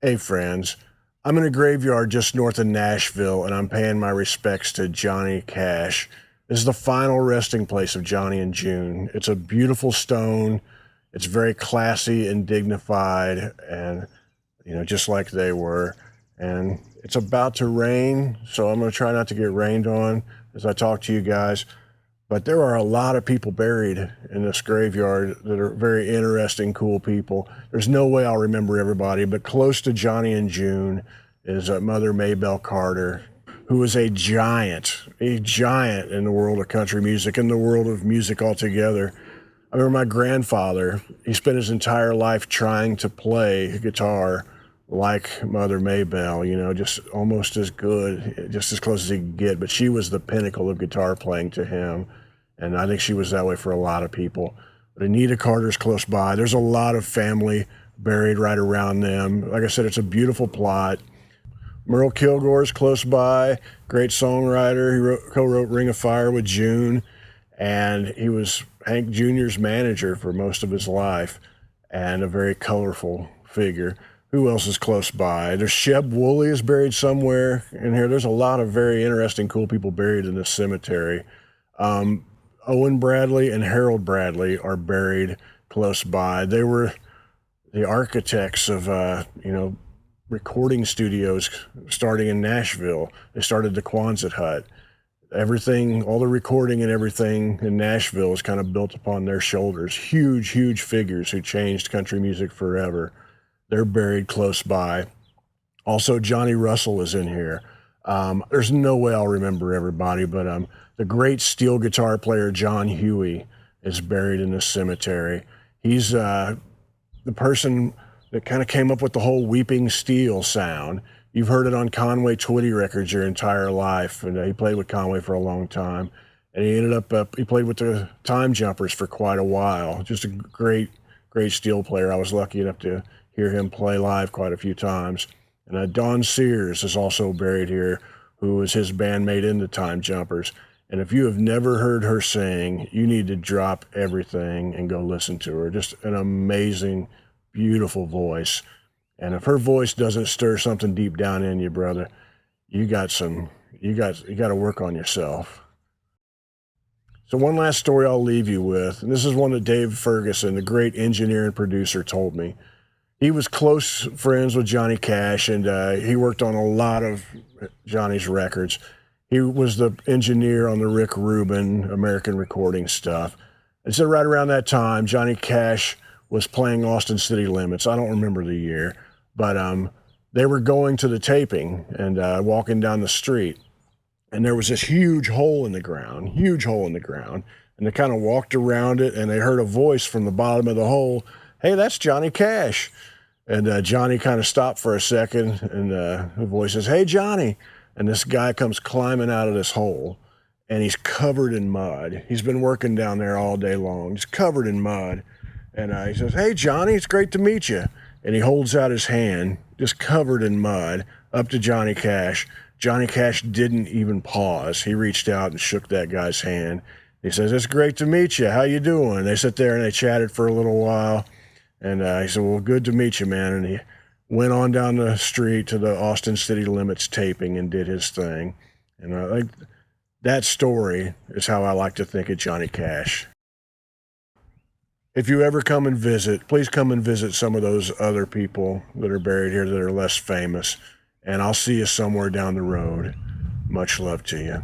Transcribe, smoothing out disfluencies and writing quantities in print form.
Hey friends, I'm in a graveyard just north of Nashville and I'm paying my respects to Johnny Cash. This is the final resting place of Johnny and June. It's a beautiful stone. It's very classy and dignified and, just like they were. And it's about to rain, so I'm going to try not to get rained on as I talk to you guys. But there are a lot of people buried in this graveyard that are very interesting, cool people. There's no way I'll remember everybody, but close to Johnny and June is Mother Maybelle Carter, who was a giant in the world of country music, in the world of music altogether. I remember my grandfather, he spent his entire life trying to play guitar like Mother Maybelle, just almost as good, just as close as he could get, but she was the pinnacle of guitar playing to him. And I think she was that way for a lot of people. But Anita Carter's close by. There's a lot of family buried right around them. Like I said, it's a beautiful plot. Merle Kilgore's close by, great songwriter. He co-wrote Ring of Fire with June, and he was Hank Jr.'s manager for most of his life, and a very colorful figure. Who else is close by? There's Sheb Woolley is buried somewhere in here. There's a lot of very interesting, cool people buried in this cemetery. Owen Bradley and Harold Bradley are buried close by. They were the architects of, recording studios starting in Nashville. They started the Quonset Hut. Everything, all the recording and everything in Nashville is kind of built upon their shoulders. Huge, huge figures who changed country music forever. They're buried close by. Also, Johnny Russell is in here. There's no way I'll remember everybody, but the great steel guitar player John Huey is buried in this cemetery. He's the person that kind of came up with the whole weeping steel sound. You've heard it on Conway Twitty records your entire life, and he played with Conway for a long time. And he ended up, he played with the Time Jumpers for quite a while. Just a great, great steel player. I was lucky enough to hear him play live quite a few times. And Dawn Sears is also buried here, who was his bandmate in the Time Jumpers. And if you have never heard her sing, you need to drop everything and go listen to her. Just an amazing, beautiful voice. And if her voice doesn't stir something deep down in you, brother, you got to work on yourself. So one last story I'll leave you with, and this is one that Dave Ferguson, the great engineer and producer, told me. He was close friends with Johnny Cash, and he worked on a lot of Johnny's records. He was the engineer on the Rick Rubin American recording stuff. And so right around that time, Johnny Cash was playing Austin City Limits. I don't remember the year, but they were going to the taping and walking down the street. And there was this huge hole in the ground. And they kind of walked around it, and they heard a voice from the bottom of the hole, "Hey, that's Johnny Cash." And Johnny kind of stopped for a second, and the voice says, "Hey, Johnny." And this guy comes climbing out of this hole, and he's covered in mud. He's been working down there all day long. He's covered in mud. And he says, "Hey, Johnny, it's great to meet you." And he holds out his hand, just covered in mud, up to Johnny Cash. Johnny Cash didn't even pause. He reached out and shook that guy's hand. He says, "It's great to meet you. How you doing?" They sit there and they chatted for a little while. And he said, "Well, good to meet you, man." And he went on down the street to the Austin City Limits taping and did his thing. And I think that story is how I like to think of Johnny Cash. If you ever come and visit, please come and visit some of those other people that are buried here that are less famous. And I'll see you somewhere down the road. Much love to you.